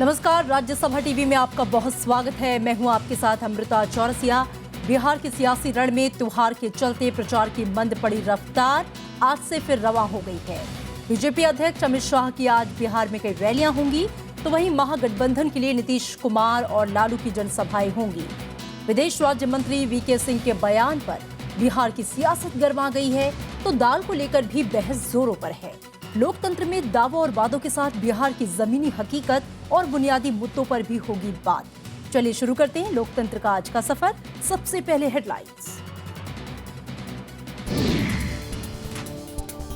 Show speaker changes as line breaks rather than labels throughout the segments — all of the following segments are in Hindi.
नमस्कार, राज्यसभा टीवी में आपका बहुत स्वागत है। मैं हूं आपके साथ अमृता चौरसिया। बिहार के सियासी रण में त्योहार के चलते प्रचार की मंद पड़ी रफ्तार आज से फिर रवां हो गई है। बीजेपी अध्यक्ष अमित शाह की आज बिहार में कई रैलियां होंगी, तो वहीं महागठबंधन के लिए नीतीश कुमार और लालू की जनसभाएं होंगी। विदेश राज्य मंत्री वीके सिंह के बयान पर बिहार की सियासत गर्मा गई है, तो दाल को लेकर भी बहस जोरों पर है। लोकतंत्र में दावों और वादों के साथ बिहार की जमीनी हकीकत और बुनियादी मुद्दों पर भी होगी बात। चलिए शुरू करते हैं लोकतंत्र का आज का सफर। सबसे पहले हेडलाइंस।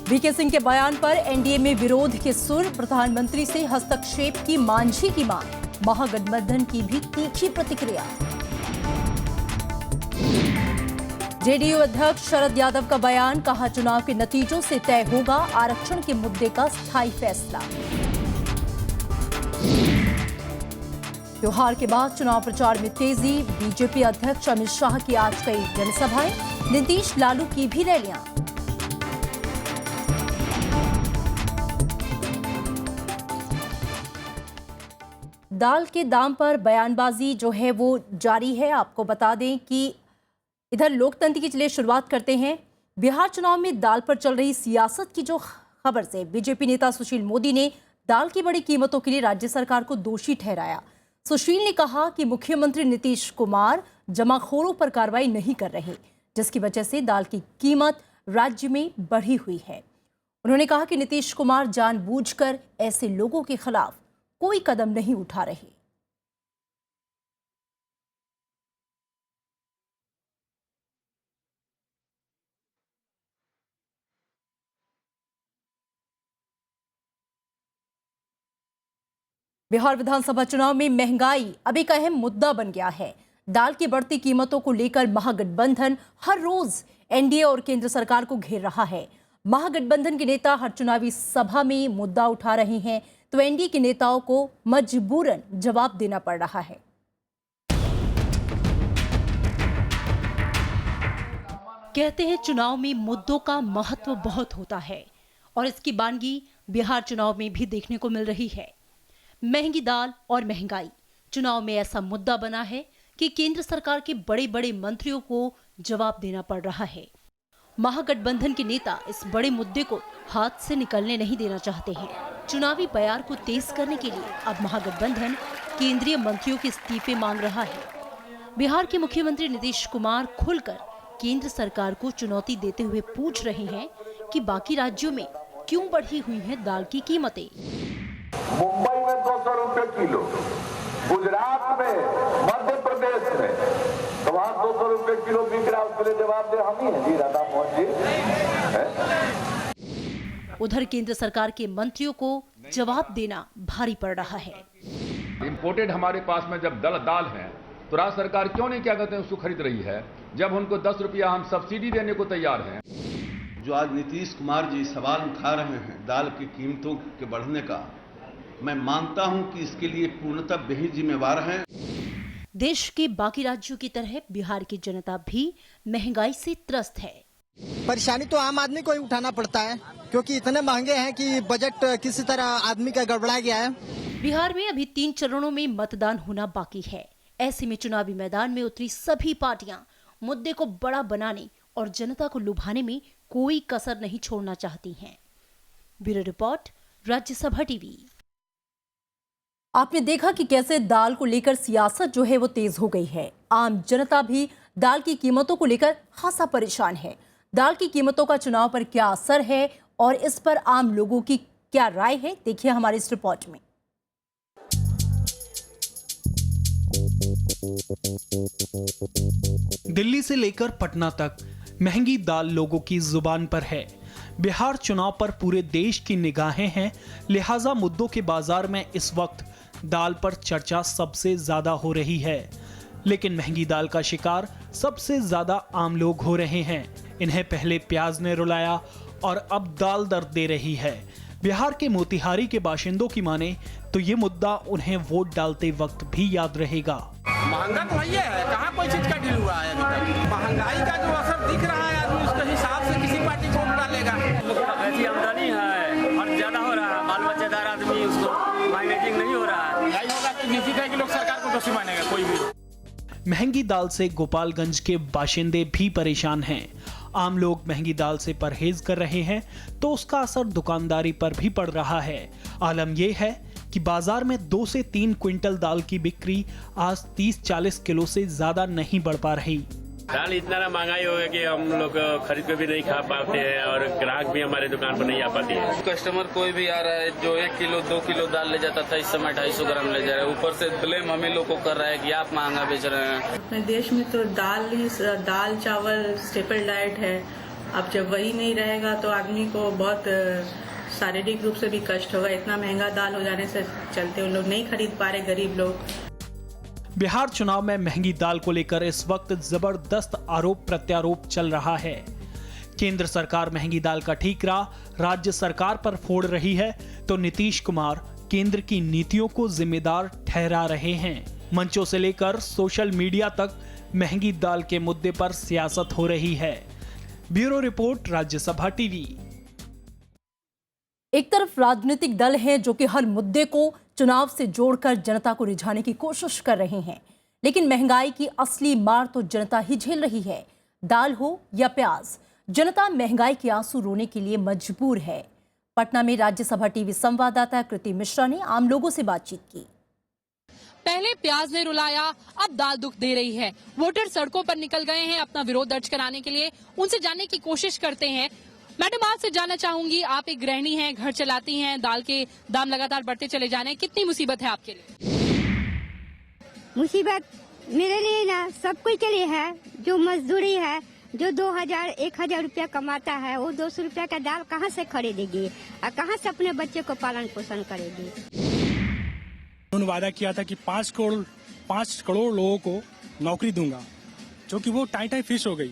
वीके सिंह के बयान पर एनडीए में विरोध के सुर। प्रधानमंत्री से हस्तक्षेप की मांझी की मांग। महागठबंधन की भी तीखी प्रतिक्रिया। जेडीयू अध्यक्ष शरद यादव का बयान, कहा चुनाव के नतीजों से तय होगा आरक्षण के मुद्दे का स्थायी फैसला। त्योहार के बाद चुनाव प्रचार में तेजी। बीजेपी अध्यक्ष अमित शाह की आज कई जनसभाएं, नीतीश लालू की भी रैलियां। दाल के दाम पर बयानबाजी जो है वो जारी है। आपको बता दें कि इधर लोकतंत्र की चलिए शुरुआत करते हैं। बिहार चुनाव में दाल पर चल रही सियासत की जो खबर से बीजेपी नेता सुशील मोदी ने दाल की बड़ी कीमतों के लिए राज्य सरकार को दोषी ठहराया। सुशील ने कहा कि मुख्यमंत्री नीतीश कुमार जमाखोरों पर कार्रवाई नहीं कर रहे, जिसकी वजह से दाल की कीमत राज्य में बढ़ी हुई है। उन्होंने कहा कि नीतीश कुमार जानबूझकर ऐसे लोगों के खिलाफ कोई कदम नहीं उठा रहे। बिहार विधानसभा चुनाव में महंगाई अब एक अहम मुद्दा बन गया है। दाल की बढ़ती कीमतों को लेकर महागठबंधन हर रोज एनडीए और केंद्र सरकार को घेर रहा है। महागठबंधन के नेता हर चुनावी सभा में मुद्दा उठा रहे हैं, तो एनडीए के नेताओं को मजबूरन जवाब देना पड़ रहा है। कहते हैं चुनाव में मुद्दों का महत्व बहुत होता है और इसकी बानगी बिहार चुनाव में भी देखने को मिल रही है। महंगी दाल और महंगाई चुनाव में ऐसा मुद्दा बना है कि केंद्र सरकार के बड़े बड़े मंत्रियों को जवाब देना पड़ रहा है। महागठबंधन के नेता इस बड़े मुद्दे को हाथ से निकलने नहीं देना चाहते हैं। चुनावी बयार को तेज करने के लिए अब महागठबंधन केंद्रीय मंत्रियों के इस्तीफे मांग रहा है। बिहार के मुख्यमंत्री नीतीश कुमार खुलकर केंद्र सरकार को चुनौती देते हुए पूछ रहे हैं कि बाकी राज्यों में क्यों बढ़ी हुई है दाल की कीमतें।
मुंबई में 200 रुपए किलो, गुजरात में, मध्य प्रदेश में, तो वहां 200 रुपए किलो बिक रहा है, उसके लिए जवाब दे हम ही हैं जी, राधा मोहन जी।
उधर केंद्र सरकार के मंत्रियों को जवाब देना भारी पड़ रहा है।
इंपोर्टेड हमारे पास में जब दाल है तो राज्य सरकार क्यों नहीं क्या कहते हैं उसको खरीद रही है, जब उनको 10 रुपया हम सब्सिडी देने को तैयार हैं।
जो आज नीतीश कुमार जी सवाल उठा रहे हैं दाल की कीमतों के बढ़ने का, मैं मानता हूं कि इसके लिए पूर्णतः वही जिम्मेवार हैं।
देश के बाकी राज्यों की तरह बिहार की जनता भी महंगाई से त्रस्त है।
परेशानी तो आम आदमी को ही उठाना पड़ता है, क्योंकि इतने महंगे हैं कि बजट किसी तरह आदमी का गड़बड़ा गया है।
बिहार में अभी 3 चरणों में मतदान होना बाकी है। ऐसे में चुनावी मैदान में उतरी सभी पार्टियां मुद्दे को बड़ा बनाने और जनता को लुभाने में कोई कसर नहीं छोड़ना चाहती हैं। Bureau report, Rajya Sabha TV. आपने देखा कि कैसे दाल को लेकर सियासत जो है वो तेज हो गई है। आम जनता भी दाल की कीमतों को लेकर खासा परेशान है। दाल की कीमतों का चुनाव पर क्या असर है और इस पर आम लोगों की क्या राय है, देखिए हमारे इस रिपोर्ट में।
दिल्ली से लेकर पटना तक महंगी दाल लोगों की जुबान पर है। बिहार चुनाव पर पूरे देश की निगाहें हैं, लिहाजा मुद्दों के बाजार में इस वक्त दाल पर चर्चा सबसे ज्यादा हो रही है। लेकिन महंगी दाल का शिकार सबसे ज्यादा आम लोग हो रहे हैं। इन्हें पहले प्याज ने रुलाया और अब दाल दर्द दे रही है। बिहार के मोतिहारी के बाशिंदों की माने तो ये मुद्दा उन्हें वोट डालते वक्त भी याद रहेगा।
महंगा तो वही है, कहाँ कोई चीज का डील हुआ है अभी तक। महंगाई का जो असर दिख रहा है, आदमी उसके हिसाब से किसी पार्टी को वोट डालेगा।
ऐसी आमदनी है और ज्यादा हो रहा है, बाल बच्चेदार आदमी उसको मैनेजिंग नहीं हो रहा है।
महंगी दाल से गोपालगंज के बाशिंदे भी परेशान हैं। आम लोग महंगी दाल से परहेज कर रहे हैं तो उसका असर दुकानदारी पर भी पड़ रहा है। आलम यह है कि बाजार में 2 से 3 क्विंटल दाल की बिक्री आज 30-40 किलो से ज्यादा नहीं बढ़ पा रही।
दाल इतना महंगाई हो गया कि हम लोग खरीद के भी नहीं खा पाते हैं और ग्राहक भी हमारे दुकान पर नहीं आ पाते हैं।
कस्टमर कोई भी आ रहा है जो 1 किलो 2 किलो दाल ले जाता था, इस समय 250 ग्राम ले जा रहा है। ऊपर से ब्लेम हमें लोग को कर रहा है कि आप महंगा बेच रहे हैं।
अपने देश में तो दाल चावल स्टेपल डाइट है। अब जब वही नहीं रहेगा तो आदमी को बहुत शारीरिक रूप से भी कष्ट होगा। इतना महंगा दाल हो जाने से चलते उन लोग नहीं खरीद पा रहे, गरीब लोग।
बिहार चुनाव में महंगी दाल को लेकर इस वक्त जबरदस्त आरोप प्रत्यारोप चल रहा है। केंद्र सरकार महंगी दाल का ठीकरा राज्य सरकार पर फोड़ रही है तो नीतीश कुमार केंद्र की नीतियों को जिम्मेदार ठहरा रहे हैं। मंचों से लेकर सोशल मीडिया तक महंगी दाल के मुद्दे पर सियासत हो रही है। Bureau report, Rajya Sabha TV.
एक तरफ राजनीतिक दल हैं जो कि हर मुद्दे को चुनाव से जोड़कर जनता को रिझाने की कोशिश कर रहे हैं, लेकिन महंगाई की असली मार तो जनता ही झेल रही है। दाल हो या प्याज, जनता महंगाई के आंसू रोने के लिए मजबूर है। पटना में राज्यसभा टीवी संवाददाता कृति मिश्रा ने आम लोगों से बातचीत की।
पहले प्याज ने रुलाया, अब दाल दुख दे रही है। वोटर सड़कों पर निकल गए हैं अपना विरोध दर्ज कराने के लिए। उनसे जानने की कोशिश करते हैं। मैडम, आपसे जानना चाहूंगी, आप एक गृहिणी हैं, घर चलाती हैं, दाल के दाम लगातार बढ़ते चले जा रहे हैं, कितनी मुसीबत है आपके लिए?
मुसीबत मेरे लिए ना सब कुछ के लिए है। जो मजदूरी है, जो 2000-1000 रुपया कमाता है, वो 200 रुपया का दाल कहाँ से खरीदेगी और कहाँ से अपने बच्चे को पालन पोषण करेगी?
उन्होंने वादा किया था कि 5 करोड़ लोगों को नौकरी दूंगा, जो कि वो टाई फिश हो गई।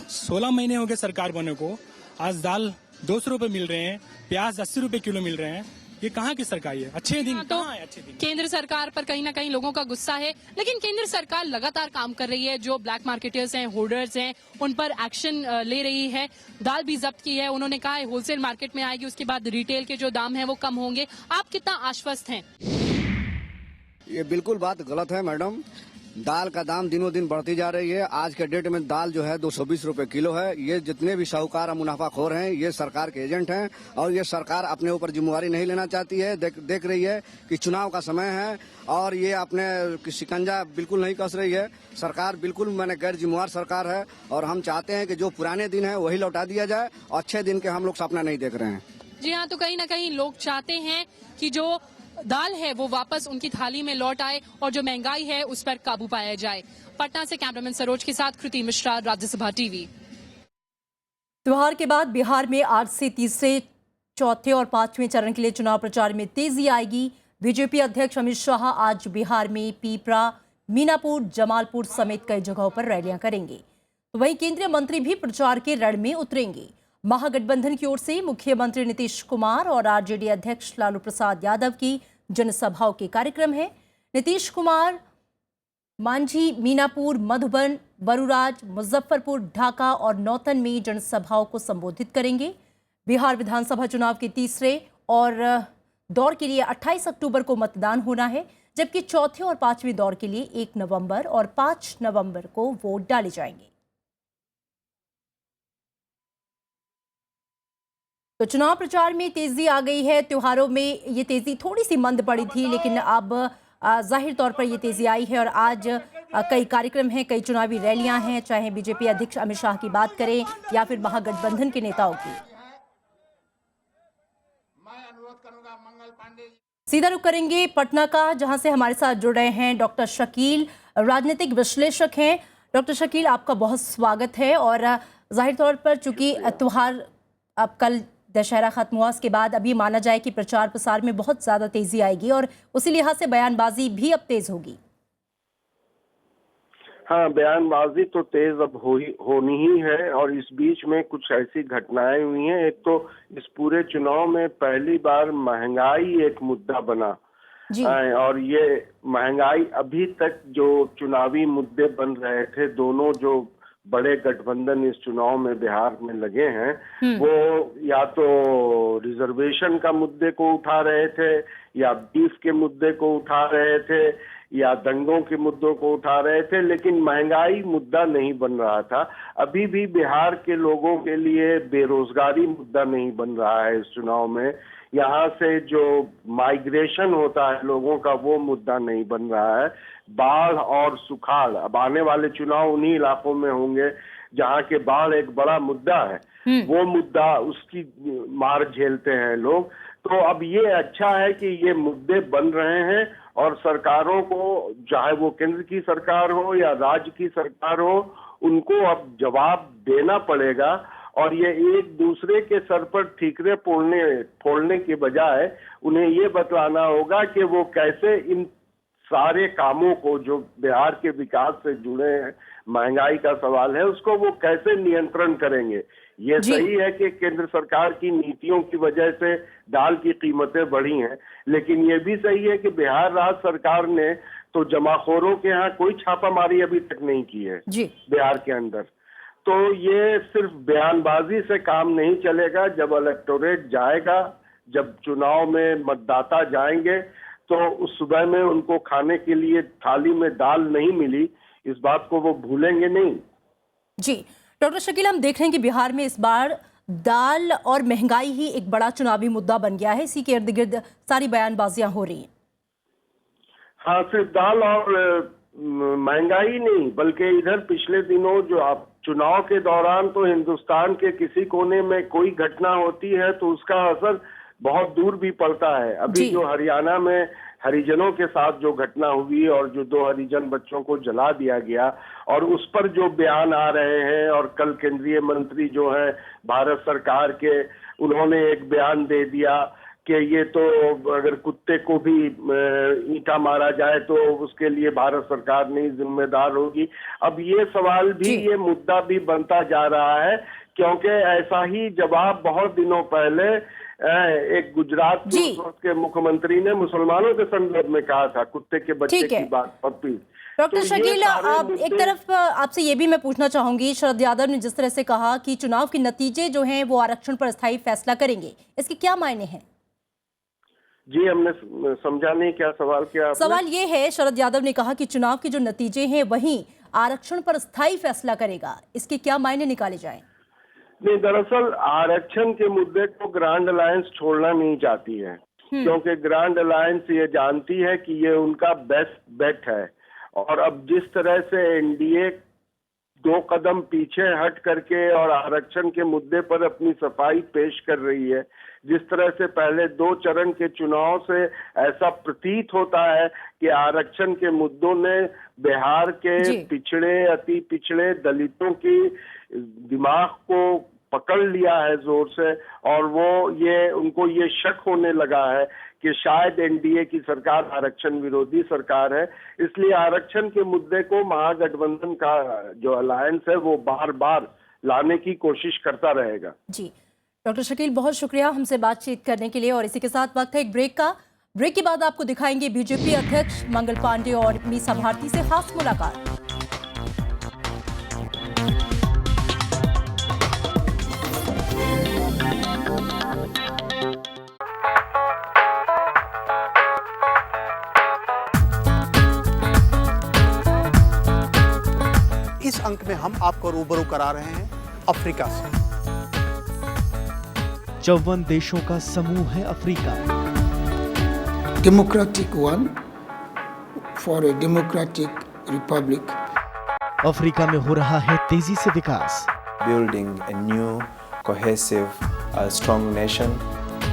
16 महीने हो गए सरकार बने को, आज दाल 200 रुपए मिल रहे हैं, प्याज 80 रुपए किलो मिल रहे हैं। ये कहाँ की सरकार है? अच्छे दिन
तो
कहाँ है? अच्छे दिन
केंद्र सरकार पर कहीं ना कहीं लोगों का गुस्सा है, लेकिन केंद्र सरकार लगातार काम कर रही है। जो ब्लैक मार्केटर्स हैं, होल्डर्स हैं, उन पर एक्शन ले रही है। दाल भी जब्त की है। उन्होंने कहा है होलसेल मार्केट में आएगी, उसके बाद रिटेल के जो दाम है वो कम होंगे। आप कितना आश्वस्त हैं?
ये बिल्कुल बात गलत है मैडम। दाल का दाम दिनों दिन बढ़ती जा रही है। आज के डेट में दाल जो है 220 रुपए किलो है। ये जितने भी साहूकार और मुनाफाखोर हैं, ये सरकार के एजेंट हैं और ये सरकार अपने ऊपर जिम्मेवारी नहीं लेना चाहती है। देख रही है कि चुनाव का समय है और ये अपने शिकंजा बिल्कुल नहीं कस रही है। सरकार बिल्कुल गैर जिम्मेवार सरकार है और हम चाहते हैं कि जो पुराने दिन है वही लौटा दिया जाए। अच्छे दिन के हम लोग सपना नहीं देख रहे हैं।
जी हाँ, तो कहीं ना कहीं लोग चाहते हैं कि जो दाल है वो वापस उनकी थाली में लौट आए और जो महंगाई है उस पर काबू पाया जाए। पटना से कैमरामैन सरोज के साथ कृति मिश्रा, राज्यसभा टीवी।
त्योहार के बाद बिहार में आज से तीसरे, चौथे और 5वें चरण के लिए चुनाव प्रचार में तेजी आएगी। बीजेपी अध्यक्ष अमित शाह आज बिहार में पीपरा, मीनापुर, जमालपुर समेत कई जगहों पर रैलियां करेंगे। तो वहीं केंद्रीय मंत्री भी प्रचार के रण में उतरेंगे। महागठबंधन की ओर से मुख्यमंत्री नीतीश कुमार और आरजेडी अध्यक्ष लालू प्रसाद यादव की जनसभाओं के कार्यक्रम है। नीतीश कुमार मांझी, मीनापुर, मधुबन, बरुराज, मुजफ्फरपुर, ढाका और नौतन में जनसभाओं को संबोधित करेंगे। बिहार विधानसभा चुनाव के तीसरे और दौर के लिए 28 अक्टूबर को मतदान होना है, जबकि चौथे और 5वें दौर के लिए 1 नवंबर और 5 नवंबर को वोट डाले जाएंगे। तो चुनाव प्रचार में तेजी आ गई है। त्योहारों में ये तेजी थोड़ी सी मंद पड़ी थी, लेकिन अब जाहिर तौर पर ये तेजी आई है और आज कई कार्यक्रम हैं, कई चुनावी रैलियां हैं, चाहे बीजेपी अध्यक्ष अमित शाह की बात करें या फिर महागठबंधन के नेताओं की। सीधा रुख करेंगे पटना का, जहां से हमारे साथ जुड़ रहे हैं डॉक्टर शकील, राजनीतिक विश्लेषक हैं। डॉक्टर शकील, आपका बहुत स्वागत है। और जाहिर तौर पर चूंकि त्योहार अब कल दशहरा खत्म हुआ, उसके बाद अभी माना जाए कि प्रचार प्रसार में बहुत ज्यादा तेजी आएगी और उसी लिहाज से बयानबाजी भी अब तेज होगी।
हाँ, बयानबाजी तो तेज अब होनी ही है और इस बीच में कुछ ऐसी घटनाएं हुई हैं। एक तो इस पूरे चुनाव में पहली बार महंगाई एक मुद्दा बना और ये महंगाई अभी तक जो चुनावी मुद्दे बन रहे थे, दोनों जो बड़े गठबंधन इस चुनाव में बिहार में लगे हैं, वो या तो रिजर्वेशन का मुद्दे को उठा रहे थे या बीफ के मुद्दे को उठा रहे थे या दंगों के मुद्दों को उठा रहे थे, लेकिन महंगाई मुद्दा नहीं बन रहा था। अभी भी बिहार के लोगों के लिए बेरोजगारी मुद्दा नहीं बन रहा है इस चुनाव में। यहाँ से जो माइग्रेशन होता है लोगों का, वो मुद्दा नहीं बन रहा है। बाढ़ और सुखाड़, अब आने वाले चुनाव उन्हीं इलाकों में होंगे जहाँ के बाढ़ एक बड़ा मुद्दा है, वो मुद्दा, उसकी मार झेलते हैं लोग। तो अब ये अच्छा है कि ये मुद्दे बन रहे हैं और सरकारों को, चाहे वो केंद्र की सरकार हो या राज्य की सरकार हो, उनको अब जवाब देना पड़ेगा। और ये एक दूसरे के सर पर ठीकरे फोड़ने के बजाय उन्हें ये बतलाना होगा कि वो कैसे इन सारे कामों को जो बिहार के विकास से जुड़े हैं, महंगाई का सवाल है, उसको वो कैसे नियंत्रण करेंगे। ये सही है कि केंद्र सरकार की नीतियों की वजह से दाल की कीमतें बढ़ी हैं, लेकिन ये भी सही है कि बिहार राज्य सरकार ने तो जमाखोरों के यहाँ कोई छापामारी अभी तक नहीं की है बिहार के अंदर। तो ये सिर्फ बयानबाजी से काम नहीं चलेगा। जब इलेक्टोरेट जाएगा, जब चुनाव में मतदाता जाएंगे, तो उस सुबह में उनको खाने के लिए थाली में दाल नहीं मिली, इस बात को वो भूलेंगे नहीं।
जी डॉक्टर शकील, हम देख रहे हैं कि बिहार में इस बार दाल और महंगाई ही एक बड़ा चुनावी मुद्दा बन गया है। इसी के इर्द गिर्द सारी बयानबाजियां हो रही हैं।
हाँ, सिर्फ दाल और महंगाई नहीं, बल्कि इधर पिछले दिनों जो आप चुनाव के दौरान तो हिंदुस्तान के किसी कोने में कोई घटना होती है तो उसका असर बहुत दूर भी पड़ता है। अभी जो हरियाणा में हरिजनों के साथ जो घटना हुई और जो 2 हरिजन बच्चों को जला दिया गया, और उस पर जो बयान आ रहे हैं, और कल केंद्रीय मंत्री जो है भारत सरकार के, उन्होंने एक बयान दे दिया कि ये तो अगर कुत्ते को भी ईंटा मारा जाए तो उसके लिए भारत सरकार नहीं जिम्मेदार होगी। अब ये सवाल भी, ये मुद्दा भी बनता जा रहा है, क्योंकि ऐसा ही जवाब बहुत दिनों पहले एक गुजरात के मुख्यमंत्री ने मुसलमानों के संदर्भ में कहा था, कुत्ते के बच्चे की बात, पप्पी।
डॉक्टर शकील, आप एक तरफ आपसे ये भी मैं पूछना चाहूंगी, शरद यादव ने जिस तरह से कहा कि चुनाव के नतीजे जो हैं वो आरक्षण पर स्थायी फैसला करेंगे, इसके क्या मायने हैं?
जी, हमने समझा नहीं, क्या सवाल किया आपने?
सवाल ये है, शरद यादव ने कहा कि चुनाव के जो नतीजे हैं वही आरक्षण पर स्थायी फैसला करेगा, इसके क्या मायने निकाले जाएं?
नहीं, दरअसल आरक्षण के मुद्दे को ग्रैंड अलायंस छोड़ना नहीं चाहती है, क्योंकि ग्रैंड अलायंस ये जानती है कि ये उनका बेस्ट बेट है। और अब जिस तरह से एनडीए 2 कदम पीछे हट करके और आरक्षण के मुद्दे पर अपनी सफाई पेश कर रही है, जिस तरह से पहले 2 चरण के चुनाव से ऐसा प्रतीत होता है कि आरक्षण के मुद्दों ने बिहार के पिछड़े, अति पिछड़े दलितों की दिमाग को पकड़ लिया है जोर से, और उनको ये शक होने लगा है कि शायद एनडीए की सरकार आरक्षण विरोधी सरकार है। इसलिए आरक्षण के मुद्दे को महागठबंधन का जो अलायंस है वो बार बार लाने की कोशिश करता रहेगा।
जी डॉक्टर शकील, बहुत शुक्रिया हमसे बातचीत करने के लिए। और इसी के साथ वक्त है एक ब्रेक का। ब्रेक के बाद आपको दिखाएंगे बीजेपी अध्यक्ष मंगल पांडे और मीसा भारती से खास मुलाकात।
इस अंक में हम आपको रूबरू करा रहे हैं अफ्रीका से।
54 देशों का समूह है Africa.
Democratic one for a democratic republic.
Africa में हो रहा है तेजी से विकास।
Building a new cohesive strong nation.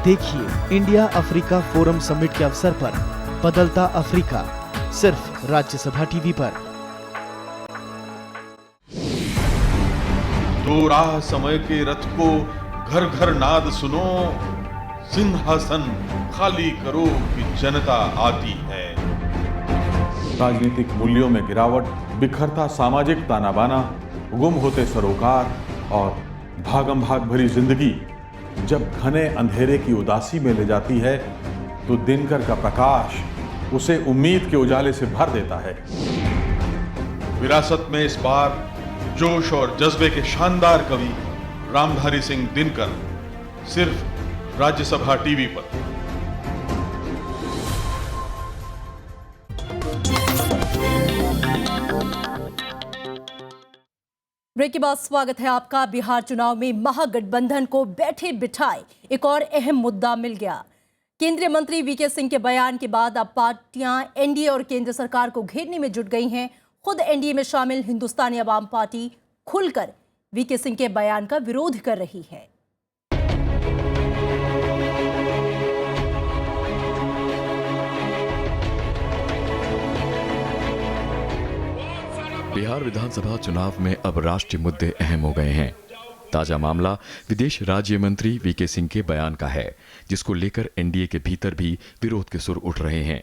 देखिए इंडिया अफ्रीका फोरम समिट के अवसर पर बदलता अफ्रीका, सिर्फ राज्यसभा टीवी पर।
दो राह समय के रथ को घर घर नाद सुनो, सिंहासन खाली करो कि जनता आती है।
राजनीतिक मूल्यों में गिरावट, बिखरता सामाजिक ताना बाना, गुम होते सरोकार और भागम भाग भरी जिंदगी जब घने अंधेरे की उदासी में ले जाती है तो दिनकर का प्रकाश उसे उम्मीद के उजाले से भर देता है।
विरासत में इस बार जोश और जज्बे के शानदार कवि रामधारी सिंह दिनकर, सिर्फ राज्यसभा टीवी पर।
ब्रेक के बाद स्वागत है आपका। बिहार चुनाव में महागठबंधन को बैठे बिठाए एक और अहम मुद्दा मिल गया। केंद्रीय मंत्री वीके सिंह के बयान के बाद अब पार्टियां एनडीए और केंद्र सरकार को घेरने में जुट गई हैं। खुद एनडीए में शामिल हिंदुस्तानी अवाम पार्टी खुलकर वीके सिंह के बयान का विरोध कर रही है।
बिहार विधानसभा चुनाव में अब राष्ट्रीय मुद्दे अहम हो गए हैं। ताजा मामला विदेश राज्य मंत्री वीके सिंह के बयान का है, जिसको लेकर एनडीए के भीतर भी विरोध के सुर उठ रहे हैं।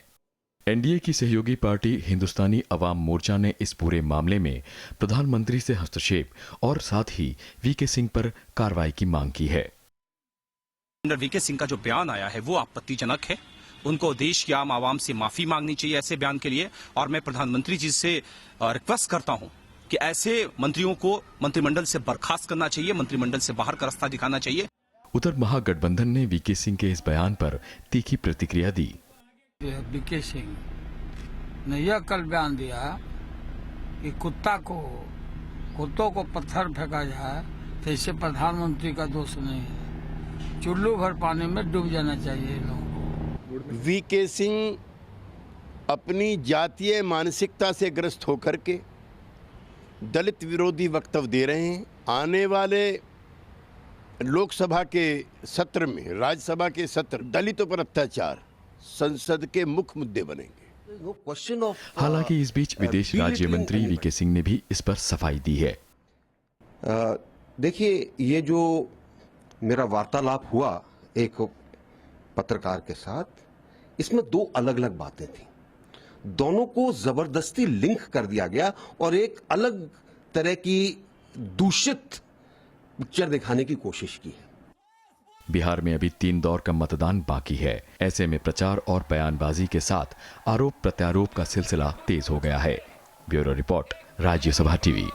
एनडीए की सहयोगी पार्टी हिंदुस्तानी अवाम मोर्चा ने इस पूरे मामले में प्रधानमंत्री से हस्तक्षेप और साथ ही वीके सिंह पर कार्रवाई की मांग की है।
वीके सिंह का जो बयान आया है वो आपत्तिजनक है। उनको देश की आम आवाम से माफी मांगनी चाहिए ऐसे बयान के लिए, और मैं प्रधानमंत्री जी से रिक्वेस्ट करता हूं कि ऐसे मंत्रियों को मंत्रिमंडल से बर्खास्त करना चाहिए, मंत्रिमंडल से बाहर का रास्ता दिखाना चाहिए।
उधर महागठबंधन ने वीके सिंह के इस बयान पर तीखी प्रतिक्रिया दी।
वीके सिंह ने यह कल बयान दिया कि कुत्तों को पत्थर फेंका जाए तो इससे प्रधानमंत्री का दोष नहीं है, चुल्लू भर पानी में डूब जाना चाहिए लोगों को।
वीके सिंह अपनी जातीय मानसिकता से ग्रस्त होकर के दलित विरोधी वक्तव्य दे रहे हैं। आने वाले लोकसभा के सत्र में, राज्यसभा के सत्र, दलितों पर अत्याचार संसद के मुख्य मुद्दे बनेंगे।
हालांकि इस बीच विदेश राज्य मंत्री वीके सिंह ने भी इस पर सफाई दी है।
देखिए, ये जो मेरा वार्तालाप हुआ एक पत्रकार के साथ, इसमें दो अलग अलग बातें थी। दोनों को जबरदस्ती लिंक कर दिया गया और एक अलग तरह की दूषित पिक्चर दिखाने की कोशिश की है।
बिहार में अभी 3 दौर का मतदान बाकी है। ऐसे में प्रचार और बयानबाजी के साथ आरोप प्रत्यारोप का सिलसिला तेज हो गया है। Bureau report, Rajya Sabha TV.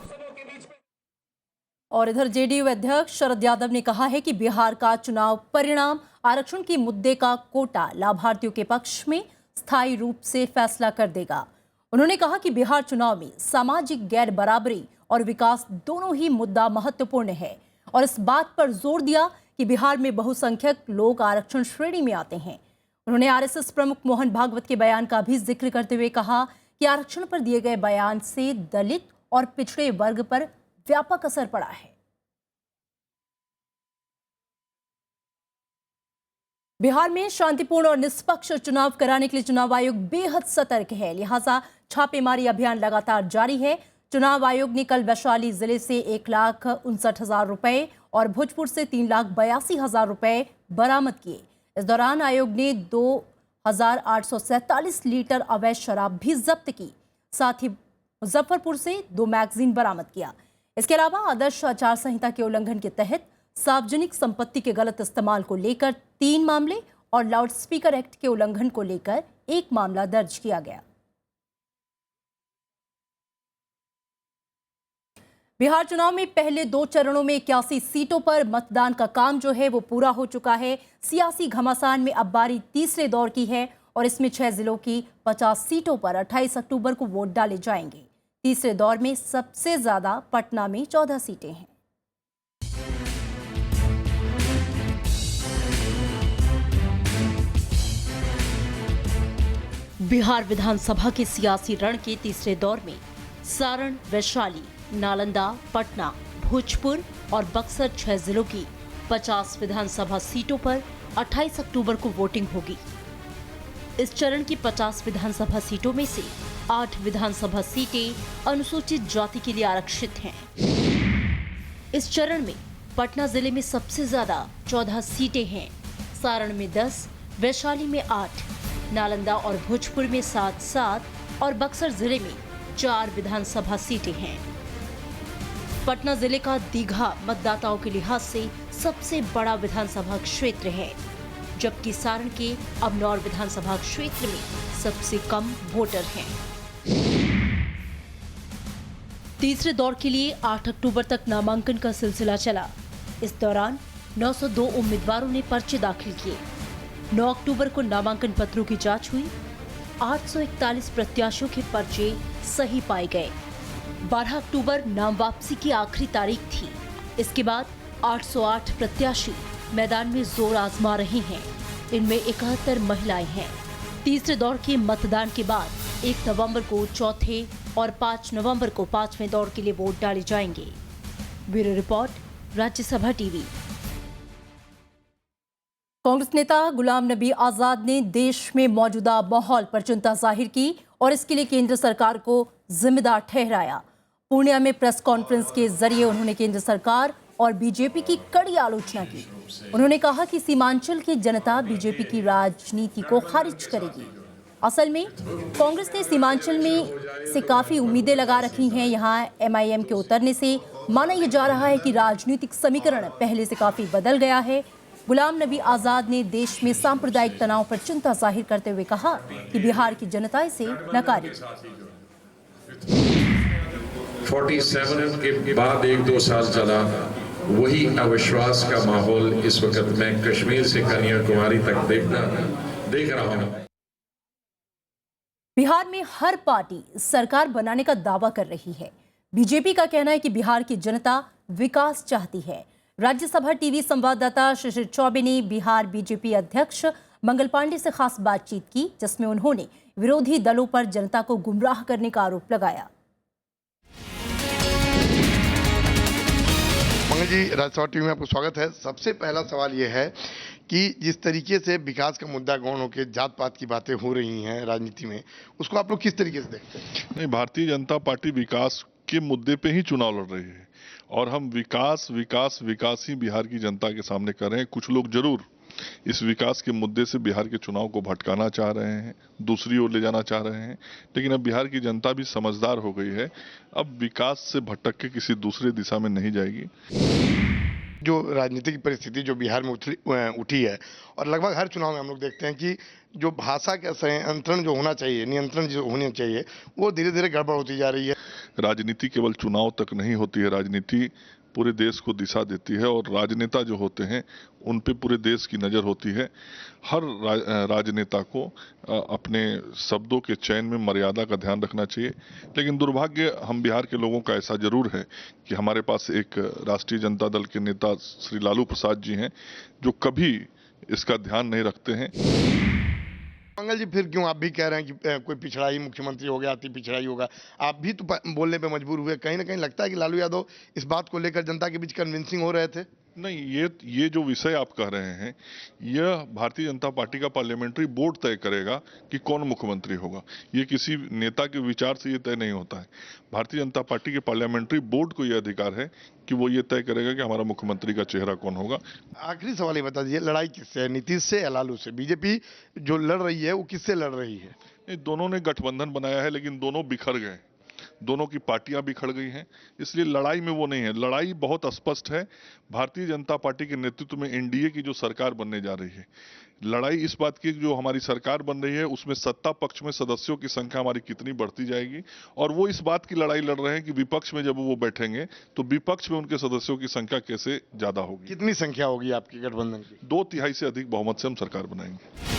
और इधर जेडीयू अध्यक्ष शरद यादव ने कहा है कि बिहार का चुनाव परिणाम आरक्षण के मुद्दे का कोटा लाभार्थियों के पक्ष में स्थायी रूप से फैसला कर देगा। उन्होंने कहा कि बिहार चुनाव में सामाजिक गैर बराबरी और विकास दोनों ही मुद्दा महत्वपूर्ण है, और इस बात पर जोर दिया कि बिहार में बहुसंख्यक लोग आरक्षण श्रेणी में आते हैं। उन्होंने आरएसएस प्रमुख मोहन भागवत के बयान का भी जिक्र करते हुए कहा कि आरक्षण पर दिए गए बयान से दलित और पिछड़े वर्ग पर व्यापक असर पड़ा है। बिहार में शांतिपूर्ण और निष्पक्ष चुनाव कराने के लिए चुनाव आयोग बेहद सतर्क है, लिहाजा छापेमारी अभियान लगातार जारी है। चुनाव आयोग ने कल वैशाली जिले से 1,59,000 रुपए और भोजपुर से 3,82,000 रुपए बरामद किए। इस दौरान आयोग ने 2,847 लीटर अवैध शराब भी जब्त की। साथ ही मुजफ्फरपुर से 2 मैगजीन बरामद किया। इसके अलावा आदर्श आचार संहिता के उल्लंघन के तहत सार्वजनिक संपत्ति के गलत इस्तेमाल को लेकर 3 मामले और लाउडस्पीकर एक्ट के उल्लंघन को लेकर 1 मामला दर्ज किया गया। बिहार चुनाव में पहले 2 चरणों में 81 सीटों पर मतदान का काम जो है वो पूरा हो चुका है। सियासी घमासान में अब बारी तीसरे दौर की है और इसमें 6 जिलों की 50 सीटों पर 28 अक्टूबर को वोट डाले जाएंगे। तीसरे दौर में सबसे ज्यादा पटना में 14 सीटें हैं। बिहार विधानसभा के सियासी रण के तीसरे दौर में सारण, वैशाली, नालंदा, पटना, भोजपुर और बक्सर 6 जिलों की 50 विधानसभा सीटों पर 28 अक्टूबर को वोटिंग होगी। इस चरण की 50 विधानसभा सीटों में से 8 विधानसभा सीटें अनुसूचित जाति के लिए आरक्षित हैं। इस चरण में पटना जिले में सबसे ज्यादा 14 सीटें हैं, सारण में 10, वैशाली में 8, नालंदा और भोजपुर में 7-7 और बक्सर जिले में 4 विधानसभा सीटें हैं। पटना जिले का दीघा मतदाताओं के लिहाज से सबसे बड़ा विधानसभा क्षेत्र है, जबकि सारण के अबनौर विधानसभा क्षेत्र में सबसे कम वोटर हैं। तीसरे दौर के लिए 8 अक्टूबर तक नामांकन का सिलसिला चला। इस दौरान 902 उम्मीदवारों ने पर्चे दाखिल किए। 9 अक्टूबर को नामांकन पत्रों की जांच हुई। 841 प्रत्याशियों के पर्चे सही पाए गए। 12 अक्टूबर नाम वापसी की आखिरी तारीख थी। इसके बाद 808 प्रत्याशी मैदान में जोर आजमा रहे हैं। इनमें 71 महिलाएं हैं। तीसरे दौर के मतदान के बाद 1 नवंबर को चौथे और 5 नवंबर को 5वें दौर के लिए वोट डाले जाएंगे। Bureau report, Rajya Sabha TV. Congress नेता गुलाम नबी आजाद ने देश में मौजूदा माहौल पर चिंता जाहिर की और इसके लिए केंद्र सरकार को जिम्मेदार ठहराया। पूर्णिया में प्रेस कॉन्फ्रेंस के जरिए उन्होंने केंद्र सरकार और बीजेपी की कड़ी आलोचना की। उन्होंने कहा कि सीमांचल की जनता बीजेपी की राजनीति को खारिज करेगी। असल में कांग्रेस ने सीमांचल में से काफी उम्मीदें लगा रखी हैं। यहां एमआईएम के उतरने से माना यह जा रहा है कि राजनीतिक समीकरण पहले से काफी बदल गया है। गुलाम नबी आजाद ने देश में सांप्रदायिक तनाव पर चिंता जाहिर करते हुए कहा कि बिहार की जनता इसे नकारी।
47 के बाद 1-2 साल चला वही अविश्वास का माहौल इस वक्त मैं कश्मीर से कन्याकुमारी तक देख रहा हूं।
बिहार में हर पार्टी सरकार बनाने का दावा कर रही है। बीजेपी का कहना है कि बिहार की जनता विकास चाहती है। राज्यसभा टीवी संवाददाता शिशिर चौबे ने बिहार बीजेपी अध्यक्ष मंगल पांडे से खास बातचीत की, जिसमें उन्होंने विरोधी दलों पर जनता को गुमराह करने का आरोप लगाया।
मंगल जी, राज्यसभा टीवी में आपको स्वागत है। सबसे पहला सवाल ये है कि जिस तरीके से विकास का मुद्दा गौण होकर जात पात की बातें हो रही हैं राजनीति में, उसको आप लोग किस तरीके से देखते हैं?
नहीं, भारतीय जनता पार्टी विकास के मुद्दे पे ही चुनाव लड़ रही है और हम विकास विकास विकास ही बिहार की जनता के सामने कर रहे हैं। कुछ लोग जरूर इस विकास के मुद्दे से बिहार के चुनाव को भटकाना चाह रहे हैं, दूसरी ओर ले जाना चाह रहे हैं, लेकिन अब बिहार की जनता भी समझदार हो गई है। अब विकास से भटक के किसी दूसरे दिशा में नहीं जाएगी।
जो राजनीतिक परिस्थिति जो बिहार में उठी है और लगभग हर चुनाव में हम लोग देखते हैं कि जो भाषा का नियंत्रण जो होना चाहिए, नियंत्रण जो होना चाहिए, वो धीरे धीरे गड़बड़ होती जा रही है।
राजनीति केवल चुनाव तक नहीं होती है, राजनीति पूरे देश को दिशा देती है और राजनेता जो होते हैं उन पे पूरे देश की नज़र होती है। हर राजनेता को अपने शब्दों के चयन में मर्यादा का ध्यान रखना चाहिए, लेकिन दुर्भाग्य हम बिहार के लोगों का ऐसा जरूर है कि हमारे पास एक राष्ट्रीय जनता दल के नेता श्री लालू प्रसाद जी हैं जो कभी इसका ध्यान नहीं रखते हैं।
मंगल जी, फिर क्यों आप भी कह रहे हैं कि कोई पिछड़ा ही मुख्यमंत्री हो गया, अति पिछड़ा ही होगा? आप भी तो बोलने पे मजबूर हुए। कहीं ना कहीं लगता है कि लालू यादव इस बात को लेकर जनता के बीच कन्विंसिंग हो रहे थे।
नहीं, ये जो विषय आप कह रहे हैं, यह भारतीय जनता पार्टी का पार्लियामेंट्री बोर्ड तय करेगा कि कौन मुख्यमंत्री होगा। ये किसी नेता के विचार से ये तय नहीं होता है। भारतीय जनता पार्टी के पार्लियामेंट्री बोर्ड को यह अधिकार है कि वो ये तय करेगा कि हमारा मुख्यमंत्री का चेहरा कौन होगा।
आखिरी सवाल ये बता दीजिए, लड़ाई किससे है, नीतीश से या लालू से? बीजेपी जो लड़ रही है वो किससे लड़ रही है?
दोनों ने गठबंधन बनाया है, लेकिन दोनों बिखर गए, दोनों की पार्टियां बिखर गई हैं, इसलिए लड़ाई में वो नहीं है। लड़ाई बहुत स्पष्ट है। भारतीय जनता पार्टी के नेतृत्व में एनडीए की जो सरकार बनने जा रही है, लड़ाई इस बात की जो हमारी सरकार बन रही है उसमें सत्ता पक्ष में सदस्यों की संख्या हमारी कितनी बढ़ती जाएगी, और वो इस बात की लड़ाई लड़ रहे हैं कि विपक्ष में जब वो बैठेंगे तो विपक्ष में उनके सदस्यों की संख्या कैसे ज्यादा होगी।
कितनी संख्या होगी आपकी गठबंधन की?
2/3 से अधिक बहुमत से हम सरकार बनाएंगे।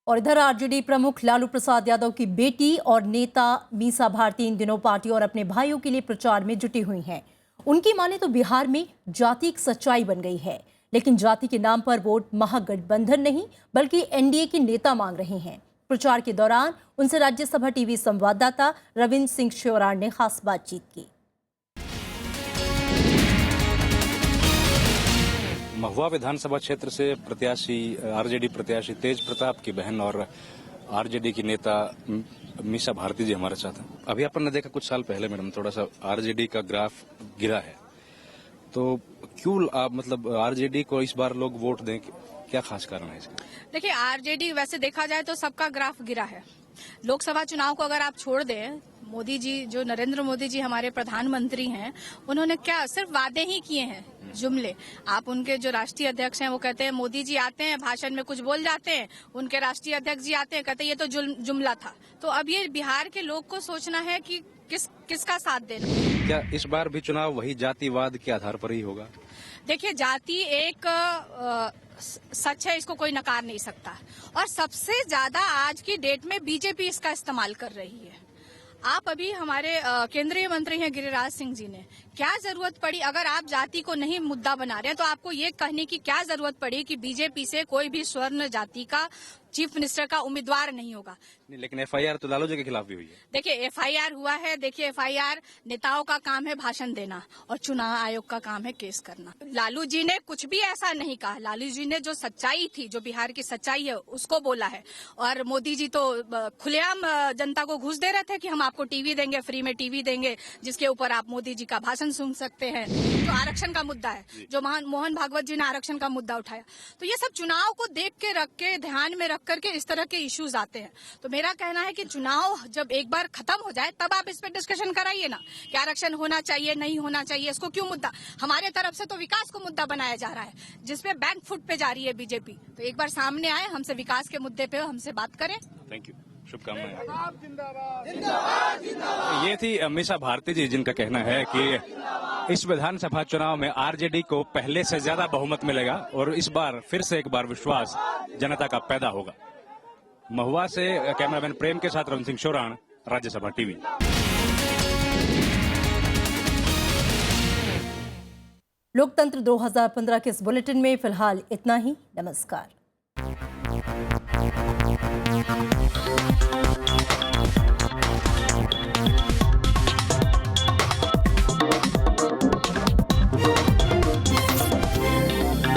और इधर आरजेडी प्रमुख लालू प्रसाद यादव की बेटी और नेता मीसा भारती इन दिनों पार्टी और अपने भाइयों के लिए प्रचार में जुटी हुई हैं। उनकी माने तो बिहार में जाति एक सच्चाई बन गई है, लेकिन जाति के नाम पर वोट महागठबंधन नहीं बल्कि एनडीए के नेता मांग रहे हैं। प्रचार के दौरान उनसे राज्यसभा टीवी संवाददाता रविंद्र सिंह श्योराण ने खास बातचीत की।
महुआ विधानसभा क्षेत्र से प्रत्याशी आरजेडी प्रत्याशी तेज प्रताप की बहन और आरजेडी की नेता मीसा भारती जी हमारे साथ हैं। अभी अपन ने देखा कुछ साल पहले मैडम थोड़ा सा आरजेडी का ग्राफ गिरा है, तो क्यों आप मतलब आरजेडी को इस बार लोग वोट दें, क्या खास कारण है इसका?
देखिए, आरजेडी वैसे देखा जाए तो सबका ग्राफ गिरा है। लोकसभा चुनाव को अगर आप छोड़ दें, मोदी जी जो नरेंद्र मोदी जी हमारे प्रधानमंत्री हैं, उन्होंने क्या सिर्फ वादे ही किए हैं, जुमले। आप उनके जो राष्ट्रीय अध्यक्ष हैं वो कहते हैं मोदी जी आते हैं भाषण में कुछ बोल जाते हैं, उनके राष्ट्रीय अध्यक्ष जी आते हैं कहते हैं ये तो जुमला था। तो अब ये बिहार के लोग को सोचना है कि किसका साथ देना।
क्या इस बार भी चुनाव वही जातिवाद के आधार पर ही होगा?
देखिए, जाति एक सच है, इसको कोई नकार नहीं सकता। और सबसे ज्यादा आज की डेट में बीजेपी इसका इस्तेमाल कर रही है। आप अभी हमारे केंद्रीय मंत्री हैं गिरिराज सिंह जी ने, क्या जरूरत पड़ी, अगर आप जाति को नहीं मुद्दा बना रहे हैं तो आपको ये कहने की क्या जरूरत पड़ी कि बीजेपी से कोई भी स्वर्ण जाति का चीफ मिनिस्टर का उम्मीदवार नहीं होगा।
लेकिन एफआईआर तो लालू जी के खिलाफ भी हुई है।
देखिए, एफआईआर हुआ है। देखिए, एफआईआर नेताओं का काम है भाषण देना और चुनाव आयोग का काम है केस करना। लालू जी ने कुछ भी ऐसा नहीं कहा। लालू जी ने जो सच्चाई थी, जो बिहार की सच्चाई है, उसको बोला है। और मोदी जी तो खुलेआम जनता को घूस दे रहे थे कि हम आपको टीवी देंगे, फ्री में टीवी देंगे, जिसके ऊपर आप मोदी जी का भाषण सुन सकते हैं। जो आरक्षण का मुद्दा है, जो मोहन भागवत जी ने आरक्षण का मुद्दा उठाया, तो ये सब चुनाव को देख के, रख के, ध्यान में रख करके इस तरह के इश्यूज आते हैं। तो मेरा कहना है कि चुनाव जब एक बार खत्म हो जाए तब आप इस पे डिस्कशन कराइए ना कि आरक्षण होना चाहिए, नहीं होना चाहिए। इसको क्यों मुद्दा, हमारे तरफ से तो विकास को मुद्दा बनाया जा रहा है, जिसपे बैंक फुट पे जा रही है बीजेपी। तो एक बार सामने आए, हमसे विकास के मुद्दे पे हमसे बात करें।
थैंक यू, शुभकामनाएं। ये थी मीसा भारती जी, जिनका कहना है कि इस विधानसभा चुनाव में आरजेडी को पहले से ज्यादा बहुमत मिलेगा और इस बार फिर से एक बार विश्वास जनता का पैदा होगा। महुआ से कैमरामैन प्रेम के साथ रमन सिंह शोराण, राज्यसभा टीवी।
लोकतंत्र 2015 के इस बुलेटिन में फिलहाल इतना ही। नमस्कार।